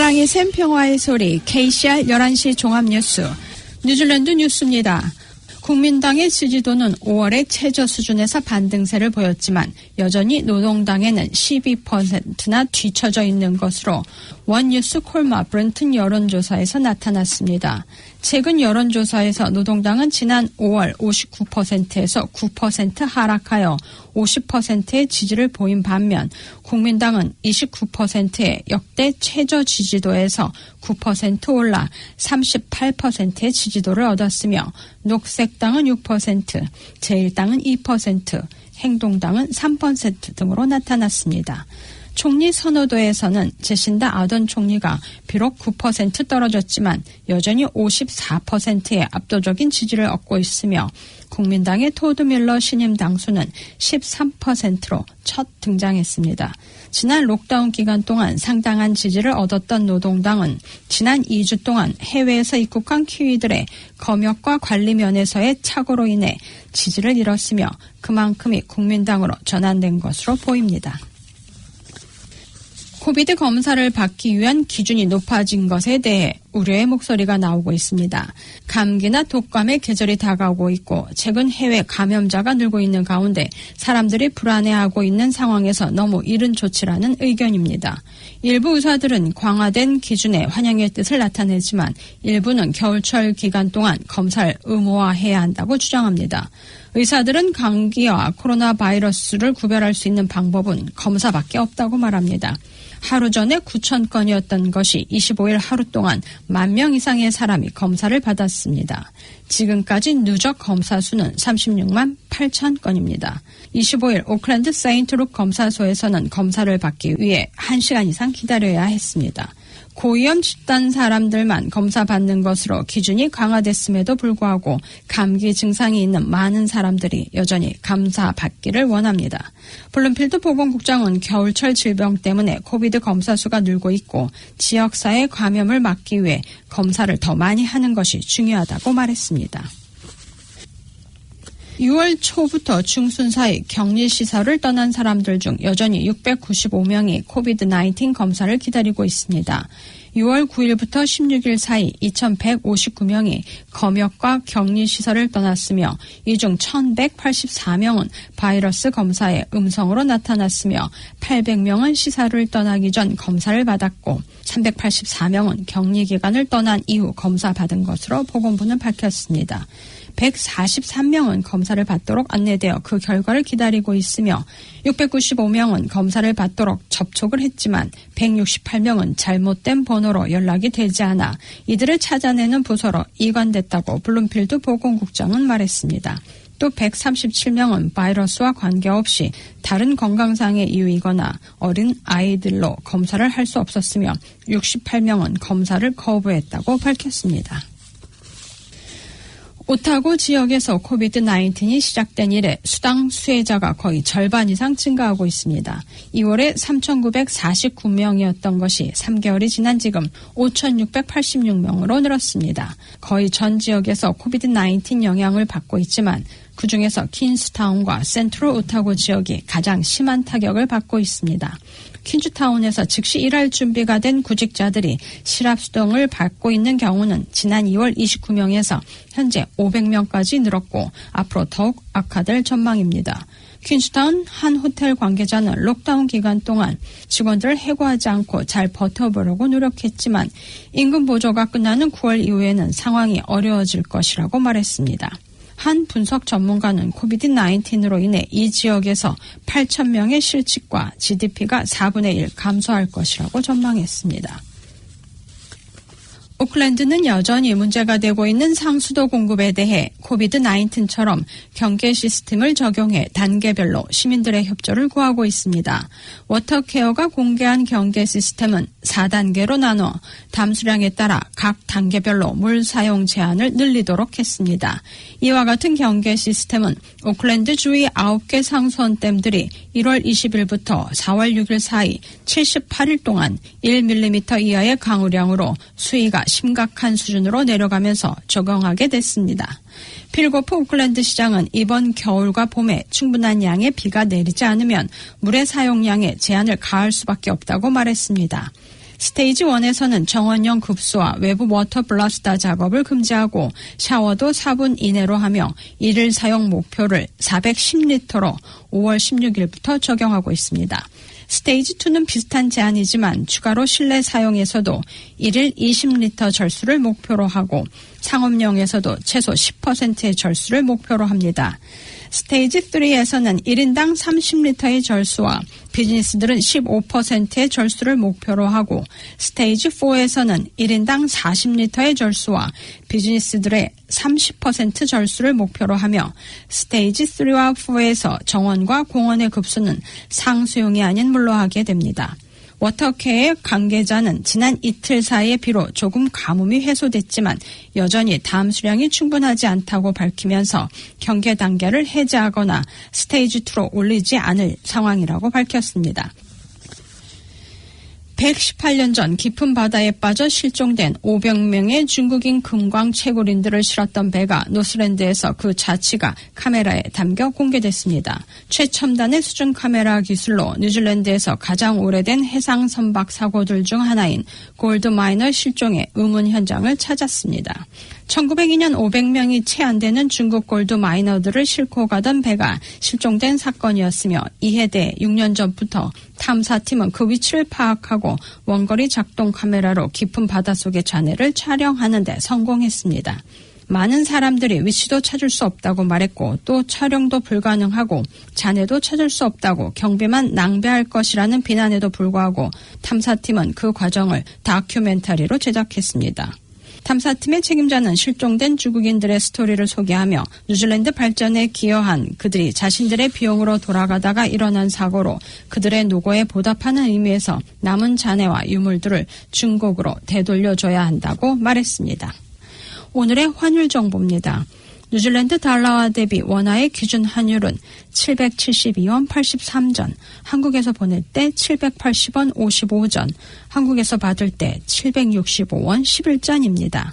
사랑의 샘 평화의 소리 KCR 11시 종합뉴스 뉴질랜드 뉴스입니다. 국민당의 지지도는 5월에 최저 수준에서 반등세를 보였지만 여전히 노동당에는 12%나 뒤처져 있는 것으로 원뉴스 콜마 브렌튼 여론조사에서 나타났습니다. 최근 여론조사에서 노동당은 지난 5월 59%에서 9% 하락하여 50%의 지지를 보인 반면 국민당은 29%의 역대 최저 지지도에서 9% 올라 38%의 지지도를 얻었으며 녹색당은 6%, 제1당은 2%, 행동당은 3% 등으로 나타났습니다. 총리 선호도에서는 제신다 아던 총리가 비록 9% 떨어졌지만 여전히 54%의 압도적인 지지를 얻고 있으며 국민당의 토드 밀러 신임 당수는 13%로 첫 등장했습니다. 지난 록다운 기간 동안 상당한 지지를 얻었던 노동당은 지난 2주 동안 해외에서 입국한 키위들의 검역과 관리 면에서의 착오로 인해 지지를 잃었으며 그만큼이 국민당으로 전환된 것으로 보입니다. 코비드 검사를 받기 위한 기준이 높아진 것에 대해 우려의 목소리가 나오고 있습니다. 감기나 독감의 계절이 다가오고 있고 최근 해외 감염자가 늘고 있는 가운데 사람들이 불안해하고 있는 상황에서 너무 이른 조치라는 의견입니다. 일부 의사들은 강화된 기준에 환영의 뜻을 나타내지만 일부는 겨울철 기간 동안 검사를 의무화해야 한다고 주장합니다. 의사들은 감기와 코로나 바이러스를 구별할 수 있는 방법은 검사밖에 없다고 말합니다. 하루 전에 9,000건이었던 것이 25일 하루 동안 10,000명 이상의 사람이 검사를 받았습니다. 지금까지 누적 검사 수는 36만 8천 건입니다. 25일 오클랜드 세인트룩 검사소에서는 검사를 받기 위해 1시간 이상 기다려야 했습니다. 고위험 집단 사람들만 검사 받는 것으로 기준이 강화됐음에도 불구하고 감기 증상이 있는 많은 사람들이 여전히 검사 받기를 원합니다. 블룸필드 보건국장은 겨울철 질병 때문에 코비드 검사 수가 늘고 있고 지역사회 감염을 막기 위해 검사를 더 많이 하는 것이 중요하다고 말했습니다. 6월 초부터 중순 사이 격리시설을 떠난 사람들 중 여전히 695명이 코비드-19 검사를 기다리고 있습니다. 6월 9일부터 16일 사이 2,159명이 검역과 격리시설을 떠났으며 이 중 1,184명은 바이러스 검사에 음성으로 나타났으며 800명은 시설을 떠나기 전 검사를 받았고 384명은 격리기간을 떠난 이후 검사 받은 것으로 보건부는 밝혔습니다. 143명은 검사를 받도록 안내되어 그 결과를 기다리고 있으며 695명은 검사를 받도록 접촉을 했지만 168명은 잘못된 번호로 연락이 되지 않아 이들을 찾아내는 부서로 이관됐다고 블룸필드 보건국장은 말했습니다. 또 137명은 바이러스와 관계없이 다른 건강상의 이유이거나 어린 아이들로 검사를 할 수 없었으며 68명은 검사를 거부했다고 밝혔습니다. 오타고 지역에서 코비드-19이 시작된 이래 수당 수혜자가 거의 절반 이상 증가하고 있습니다. 2월에 3,949명이었던 것이 3개월이 지난 지금 5,686명으로 늘었습니다. 거의 전 지역에서 코비드-19 영향을 받고 있지만 그중에서 퀸스타운과 센트럴 오타고 지역이 가장 심한 타격을 받고 있습니다. 퀸즈타운에서 즉시 일할 준비가 된 구직자들이 실업수당을 받고 있는 경우는 지난 2월 29명에서 현재 500명까지 늘었고 앞으로 더욱 악화될 전망입니다. 퀸즈타운 한 호텔 관계자는 록다운 기간 동안 직원들을 해고하지 않고 잘 버텨보려고 노력했지만 임금 보조가 끝나는 9월 이후에는 상황이 어려워질 것이라고 말했습니다. 한 분석 전문가는 코비드-19으로 인해 이 지역에서 8,000명의 실직과 GDP가 4분의 1 감소할 것이라고 전망했습니다. 오클랜드는 여전히 문제가 되고 있는 상수도 공급에 대해 코비드-19처럼 경계 시스템을 적용해 단계별로 시민들의 협조를 구하고 있습니다. 워터케어가 공개한 경계 시스템은 4단계로 나눠 담수량에 따라 각 단계별로 물 사용 제한을 늘리도록 했습니다. 이와 같은 경계 시스템은 오클랜드 주위 9개 상수원댐들이 1월 20일부터 4월 6일 사이 78일 동안 1mm 이하의 강우량으로 수위가 심각한 수준으로 내려가면서 적용하게 됐습니다. 필고프 오클랜드 시장은 이번 겨울과 봄에 충분한 양의 비가 내리지 않으면 물의 사용량에 제한을 가할 수밖에 없다고 말했습니다. 스테이지 1에서는 정원용 급수와 외부 워터 블라스터 작업을 금지하고 샤워도 4분 이내로 하며 일일 사용 목표를 410리터로 5월 16일부터 적용하고 있습니다. 스테이지 2는 비슷한 제한이지만 추가로 실내 사용에서도 1일 20리터 절수를 목표로 하고 상업용에서도 최소 10%의 절수를 목표로 합니다. 스테이지 3에서는 1인당 30리터의 절수와 비즈니스들은 15%의 절수를 목표로 하고 스테이지 4에서는 1인당 40리터의 절수와 비즈니스들의 30% 절수를 목표로 하며 스테이지 3와 4에서 정원과 공원의 급수는 상수용이 아닌 물로 하게 됩니다. 워터케어의 관계자는 지난 이틀 사이에 비록 조금 가뭄이 해소됐지만 여전히 다음 수량이 충분하지 않다고 밝히면서 경계 단계를 해제하거나 스테이지 2로 올리지 않을 상황이라고 밝혔습니다. 118년 전 깊은 바다에 빠져 실종된 500명의 중국인 금광 채굴인들을 실었던 배가 노스랜드에서 그 자취가 카메라에 담겨 공개됐습니다. 최첨단의 수중 카메라 기술로 뉴질랜드에서 가장 오래된 해상 선박 사고들 중 하나인 골드마이너 실종의 의문 현장을 찾았습니다. 1902년 500명이 채 안 되는 중국 골드 마이너들을 싣고 가던 배가 실종된 사건이었으며 이에 대해 6년 전부터 탐사팀은 그 위치를 파악하고 원거리 작동 카메라로 깊은 바닷속의 잔해를 촬영하는 데 성공했습니다. 많은 사람들이 위치도 찾을 수 없다고 말했고 또 촬영도 불가능하고 잔해도 찾을 수 없다고 경비만 낭비할 것이라는 비난에도 불구하고 탐사팀은 그 과정을 다큐멘터리로 제작했습니다. 탐사팀의 책임자는 실종된 중국인들의 스토리를 소개하며 뉴질랜드 발전에 기여한 그들이 자신들의 비용으로 돌아가다가 일어난 사고로 그들의 노고에 보답하는 의미에서 남은 잔해와 유물들을 중국으로 되돌려줘야 한다고 말했습니다. 오늘의 환율 정보입니다. 뉴질랜드 달러화 대비 원화의 기준 환율은 772원 83전, 한국에서 보낼 때 780원 55전, 한국에서 받을 때 765원 11전입니다.